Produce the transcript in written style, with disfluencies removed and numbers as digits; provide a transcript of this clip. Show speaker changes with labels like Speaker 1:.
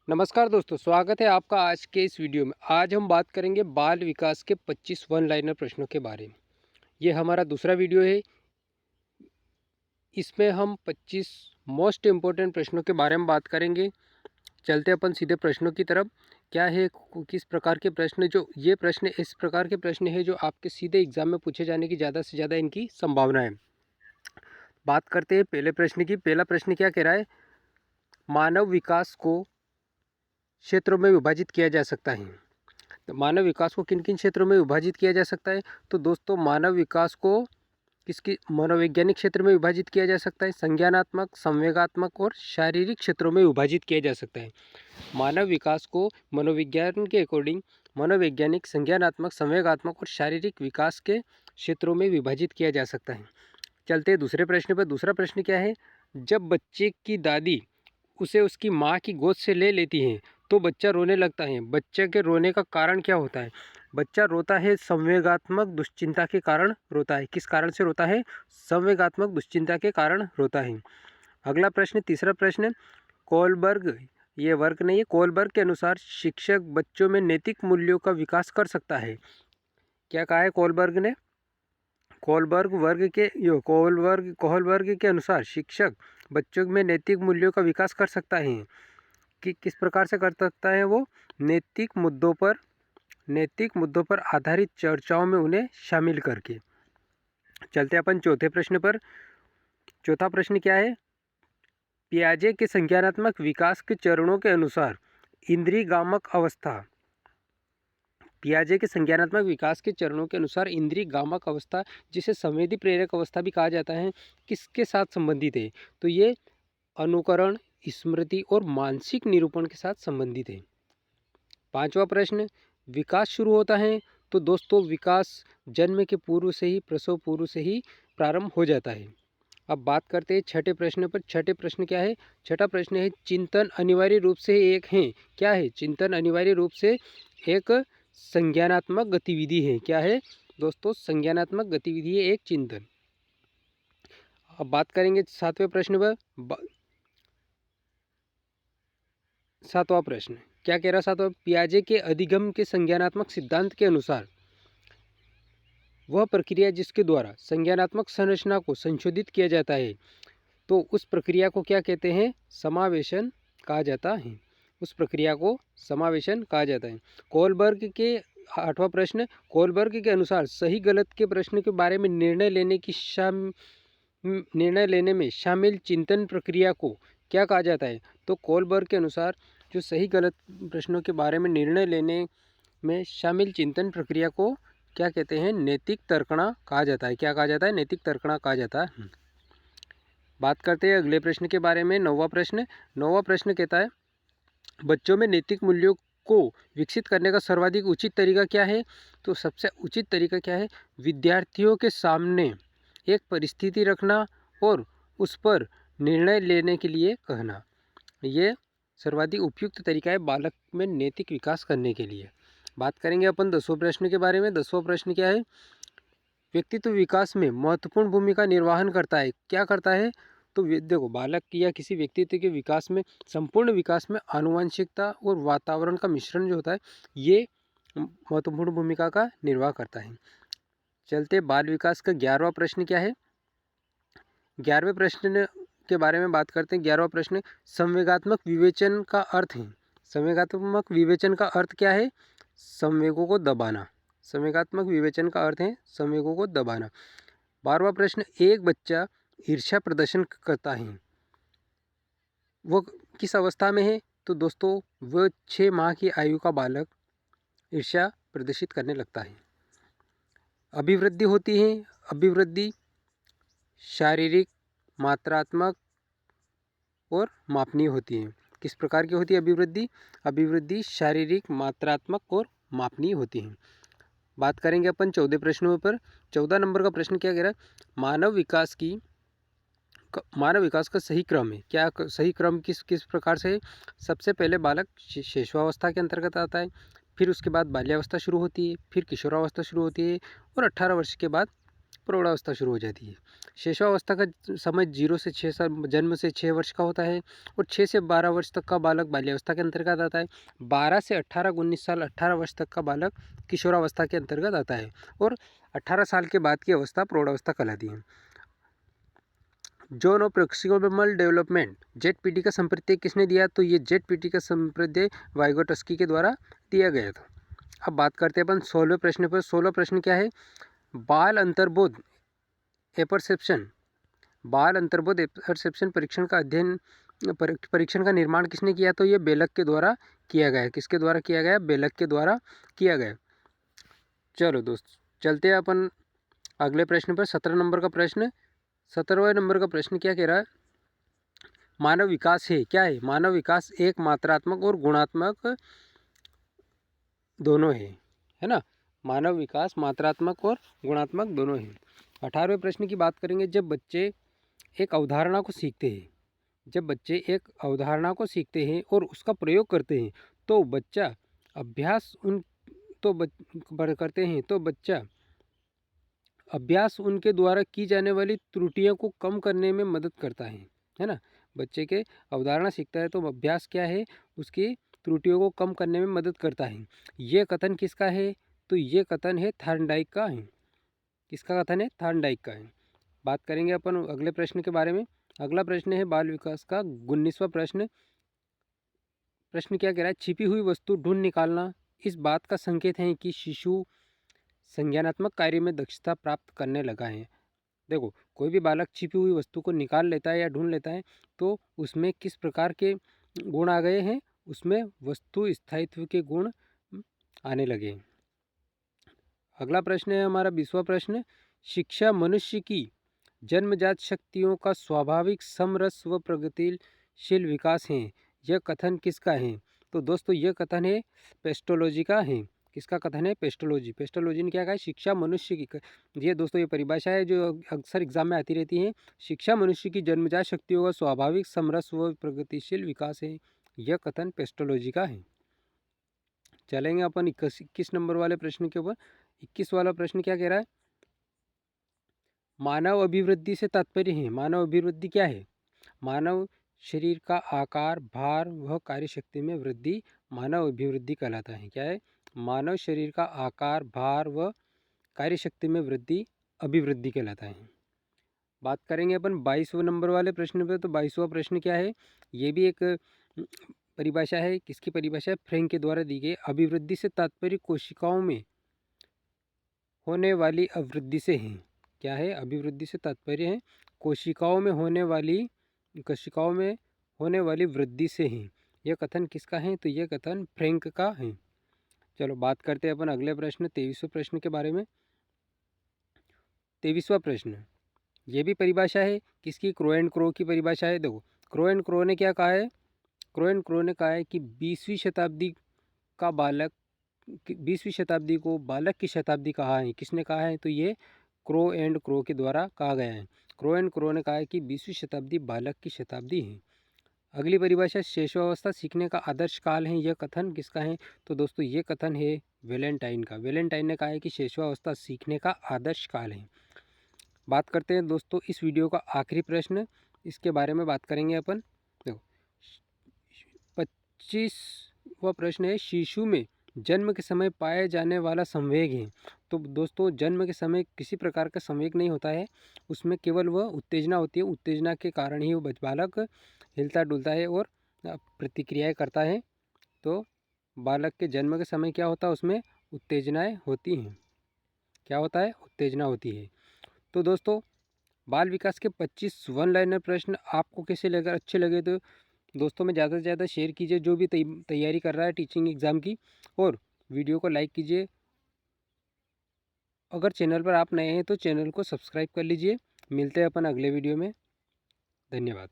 Speaker 1: नमस्कार दोस्तों, स्वागत है आपका आज के इस वीडियो में। आज हम बात करेंगे बाल विकास के 25 वन लाइनर प्रश्नों के बारे में। ये हमारा दूसरा वीडियो है। इसमें हम 25 मोस्ट इम्पोर्टेंट प्रश्नों के बारे में बात करेंगे। चलते अपन सीधे प्रश्नों की तरफ। क्या है, किस प्रकार के प्रश्न, जो ये प्रश्न इस प्रकार के प्रश्न है जो आपके सीधे एग्जाम में पूछे जाने की ज़्यादा से ज़्यादा इनकी संभावना है। बात करते हैं पहले प्रश्न की। पहला प्रश्न क्या कह रहा है, मानव विकास को क्षेत्रों में विभाजित किया जा सकता है। तो मानव विकास को किन किन क्षेत्रों में विभाजित किया जा सकता है? तो दोस्तों, मानव विकास को किसकी मनोवैज्ञानिक क्षेत्र में विभाजित किया जा सकता है, संज्ञानात्मक, संवेगात्मक और शारीरिक क्षेत्रों में विभाजित किया जा सकता है। मानव विकास को मनोविज्ञान के अकॉर्डिंग मनोवैज्ञानिक, संज्ञानात्मक, संवेगात्मक और शारीरिक विकास के क्षेत्रों में विभाजित किया जा सकता है। चलते हैं दूसरे प्रश्न पर। दूसरा प्रश्न क्या है, जब बच्चे की दादी उसे उसकी माँ की गोद से ले लेती हैं तो बच्चा रोने लगता है। बच्चे के रोने का कारण क्या होता है? बच्चा रोता है संवेगात्मक दुश्चिंता के कारण रोता है। किस कारण से रोता है? संवेगात्मक दुश्चिंता के कारण रोता है। अगला प्रश्न, तीसरा प्रश्न, कोलबर्ग, ये वर्ग नहीं है, कोलबर्ग के अनुसार शिक्षक बच्चों में नैतिक मूल्यों का विकास कर सकता है। क्या कहा है कोलबर्ग ने? कोहलबर्ग के अनुसार शिक्षक बच्चों में नैतिक मूल्यों का विकास कर सकता है। कि किस प्रकार से कर सकता है? वो नैतिक मुद्दों पर आधारित चर्चाओं में उन्हें शामिल करके। चलते अपन चौथे प्रश्न पर। चौथा प्रश्न क्या है, पियाजे के संज्ञानात्मक विकास के चरणों के अनुसार इंद्रियगामक अवस्था, पियाजे के संज्ञानात्मक विकास के चरणों के अनुसार इंद्रियगामक अवस्था, जिसे संवेदी प्रेरक अवस्था भी कहा जाता है, किसके साथ संबंधित है? तो ये अनुकरण, स्मृति और मानसिक निरूपण के साथ संबंधित है। पांचवा प्रश्न, विकास शुरू होता है तो दोस्तों विकास जन्म के पूर्व से ही, प्रसव पूर्व से ही प्रारंभ हो जाता है। अब बात करते हैं छठे प्रश्न पर। छठे प्रश्न क्या है? छठा प्रश्न है, चिंतन अनिवार्य रूप से एक है। क्या है? चिंतन अनिवार्य रूप से एक संज्ञानात्मक गतिविधि है। क्या है दोस्तों? संज्ञानात्मक गतिविधि है एक चिंतन। अब बात करेंगे सातवें प्रश्न पर। सातवां प्रश्न क्या कह रहा? सातवां, पियाजे के अधिगम के संज्ञानात्मक सिद्धांत के अनुसार वह प्रक्रिया जिसके द्वारा संज्ञानात्मक संरचना को संशोधित किया जाता है, तो उस प्रक्रिया को क्या कहते हैं? समावेशन कहा जाता है। उस प्रक्रिया को समावेशन कहा जाता है। कोलबर्ग के आठवां प्रश्न, कोलबर्ग के अनुसार सही गलत के प्रश्न के बारे में निर्णय लेने में शामिल चिंतन प्रक्रिया को क्या कहा जाता है? तो कोलबर्ग के अनुसार जो सही गलत प्रश्नों के बारे में निर्णय लेने में शामिल चिंतन प्रक्रिया को क्या कहते हैं? नैतिक तर्कणा कहा जाता है। क्या कहा जाता है? नैतिक तर्कणा कहा जाता है। बात करते हैं अगले प्रश्न के बारे में। नौवां प्रश्न। नौवां प्रश्न कहता है, बच्चों में नैतिक मूल्यों को विकसित करने का सर्वाधिक उचित तरीका क्या है? तो सबसे उचित तरीका क्या है? विद्यार्थियों के सामने एक परिस्थिति रखना और उस पर निर्णय लेने के लिए कहना। ये सर्वाधिक उपयुक्त तरीका है बालक में नैतिक विकास करने के लिए। बात करेंगे अपन 10वें प्रश्न के बारे में। 10वां प्रश्न क्या है? व्यक्तित्व विकास में महत्वपूर्ण भूमिका निर्वहन करता है। क्या करता है? तो देखो, बालक या किसी व्यक्तित्व के विकास में, संपूर्ण विकास में आनुवंशिकता और वातावरण का मिश्रण जो होता है, ये महत्वपूर्ण भूमिका का निर्वाह करता है। चलते बाल विकास का 11वां प्रश्न क्या है? 11वें प्रश्न के बारे में बात करते हैं। 11वां प्रश्न, संवेगात्मक विवेचन का अर्थ है। संवेगात्मक विवेचन का अर्थ क्या है? संवेगों को दबाना। संवेगात्मक विवेचन का अर्थ है संवेगों को दबाना। 12वां प्रश्न, एक बच्चा ईर्ष्या प्रदर्शन करता है, वो किस अवस्था में है? तो दोस्तों, वह 6 माह की आयु का बालक ईर्ष्या प्रदर्शित करने लगता है। अभिवृद्धि होती है। अभिवृद्धि शारीरिक, मात्रात्मक और मापनीय होती है। किस प्रकार की होती है अभिवृद्धि? अभिवृद्धि शारीरिक, मात्रात्मक और मापनीय होती है। बात करेंगे अपन 14 प्रश्नों पर। 14 नंबर का प्रश्न क्या कह रहा है? मानव विकास का सही क्रम है। क्या सही क्रम किस प्रकार से है? सबसे पहले बालक शैशवावस्था के अंतर्गत आता है, फिर उसके बाद बाल्यावस्था शुरू होती है, फिर किशोरावस्था शुरू होती है और 18 वर्ष के बाद प्रौढ़ावस्था शुरू हो जाती है। शैशवावस्था का समय 0 से 6 साल, जन्म से 6 वर्ष का होता है और 6 से 12 वर्ष तक का बालक बाल्यावस्था के अंतर्गत आता है। 12 से 18 19 साल 18 वर्ष तक का बालक किशोरावस्था के अंतर्गत आता है और 18 साल के बाद की अवस्था प्रौढ़ावस्था कहलाती है। John of proximal development Z-PT का संप्रत्यय किसने दिया? तो ये जेड-पीटी का संप्रत्यय वाइगोटस्की के द्वारा दिया गया था। अब बात करते हैं अपन 16वें प्रश्न पर। 16वां प्रश्न क्या है? बाल अंतर्बोध एपरसेप्शन, बाल अंतर्बोध एपरसेप्शन परीक्षण का अध्ययन परीक्षण का निर्माण किसने किया? तो ये बेलक के द्वारा किया गया है। किसके द्वारा किया गया? बेलक के द्वारा किया गया। चलो दोस्त, चलते हैं अपन अगले प्रश्न पर। 17 नंबर का प्रश्न। 17वें नंबर का प्रश्न क्या कह रहा है? मानव विकास है, क्या है? मानव विकास एक मात्रात्मक और गुणात्मक दोनों है ना? मानव विकास मात्रात्मक और गुणात्मक दोनों है। 18वें प्रश्न की बात करेंगे। जब बच्चे एक अवधारणा को सीखते हैं, जब बच्चे एक अवधारणा को सीखते हैं और उसका प्रयोग करते हैं तो बच्चा अभ्यास उन तो करते हैं तो बच्चा अभ्यास उनके द्वारा की जाने वाली त्रुटियों को कम करने में मदद करता है ना? बच्चे के अवधारणा सीखता है तो अभ्यास क्या है? उसकी त्रुटियों को कम करने में मदद करता है। ये कथन किसका है? तो ये कथन है थॉर्नडाइक का है। किसका कथन है? थॉर्नडाइक का है। बात करेंगे अपन अगले प्रश्न के बारे में। अगला प्रश्न है बाल विकास का 19वां प्रश्न। प्रश्न क्या कह रहा है? छिपी हुई वस्तु ढूंढ निकालना इस बात का संकेत है कि शिशु संज्ञानात्मक कार्य में दक्षता प्राप्त करने लगा है। देखो, कोई भी बालक छिपी हुई वस्तु को निकाल लेता है या ढूंढ लेता है तो उसमें किस प्रकार के गुण आ गए हैं? उसमें वस्तु स्थायित्व के गुण आने लगे। अगला प्रश्न है हमारा 20वां प्रश्न। शिक्षा मनुष्य की जन्मजात शक्तियों का स्वाभाविक समरस व प्रगतिशील विकास है। यह कथन किसका है? तो दोस्तों यह कथन है पेस्टोलॉजी का है। किसका कथन है? पेस्टोलॉजी। पेस्टोलॉजी ने क्या कहा है? शिक्षा मनुष्य की ये दोस्तों ये परिभाषा है जो अक्सर एग्जाम में आती रहती है। शिक्षा मनुष्य की जन्मजात शक्तियों का स्वाभाविक समरस व प्रगतिशील विकास है। यह कथन पेस्टोलॉजी का है। चलेंगे अपन 21 नंबर वाले प्रश्न के ऊपर। 21 वाला प्रश्न क्या कह रहा है? मानव अभिवृद्धि से तात्पर्य है। मानव अभिवृद्धि क्या है? मानव शरीर का आकार, भार व कार्यशक्ति में वृद्धि मानव अभिवृद्धि कहलाता है। क्या है? मानव शरीर का आकार, भार व कार्यशक्ति में वृद्धि अभिवृद्धि कहलाता है। बात करेंगे अपन 22वें नंबर वाले प्रश्न पे। तो 22वां प्रश्न क्या है? ये भी एक परिभाषा है। किसकी परिभाषा है? फ्रैंक के द्वारा दी गई। अभिवृद्धि से तात्पर्य कोशिकाओं में होने वाली अवृद्धि से है। क्या है? अभिवृद्धि से तात्पर्य है कोशिकाओं में होने वाली वृद्धि से है। यह कथन किसका है? तो यह कथन फ्रैंक का है। चलो बात करते हैं अपन अगले प्रश्न 23वें प्रश्न के बारे में। 23वां प्रश्न, ये भी परिभाषा है। किसकी? क्रो एंड क्रो की परिभाषा है। देखो, क्रो एंड क्रो ने क्या कहा है? क्रो एंड क्रो ने कहा है कि 20वीं शताब्दी का बालक 20वीं शताब्दी को बालक की शताब्दी कहा है। किसने कहा है? तो ये क्रो एंड क्रो के द्वारा कहा गया है। क्रो एंड क्रो ने कहा है कि 20वीं शताब्दी बालक की शताब्दी है। अगली परिभाषा शैशवावस्था सीखने का आदर्श काल है। यह कथन किसका है? तो दोस्तों ये कथन है वैलेंटाइन का। वैलेंटाइन ने कहा है कि शैशवावस्था सीखने का आदर्श काल है। बात करते हैं दोस्तों इस वीडियो का आखिरी प्रश्न, इसके बारे में बात करेंगे अपन। देखो, 25वां प्रश्न है शिशु में जन्म के समय पाए जाने वाला संवेग है। तो दोस्तों जन्म के समय किसी प्रकार का संवेग नहीं होता है, उसमें केवल वह उत्तेजना होती है। उत्तेजना के कारण ही वो बालक हिलता डुलता है और प्रतिक्रियाएं करता है। तो बालक के जन्म के समय क्या होता है? उसमें उत्तेजनाएं होती हैं। क्या होता है? उत्तेजना होती है। तो दोस्तों बाल विकास के 25 वन लाइनर प्रश्न आपको कैसे लगे? अच्छे लगे तो दोस्तों में ज़्यादा से ज़्यादा शेयर कीजिए जो भी तैयारी कर रहा है टीचिंग एग्ज़ाम की, और वीडियो को लाइक कीजिए। अगर चैनल पर आप नए हैं तो चैनल को सब्सक्राइब कर लीजिए। मिलते हैं अपन अगले वीडियो में। धन्यवाद।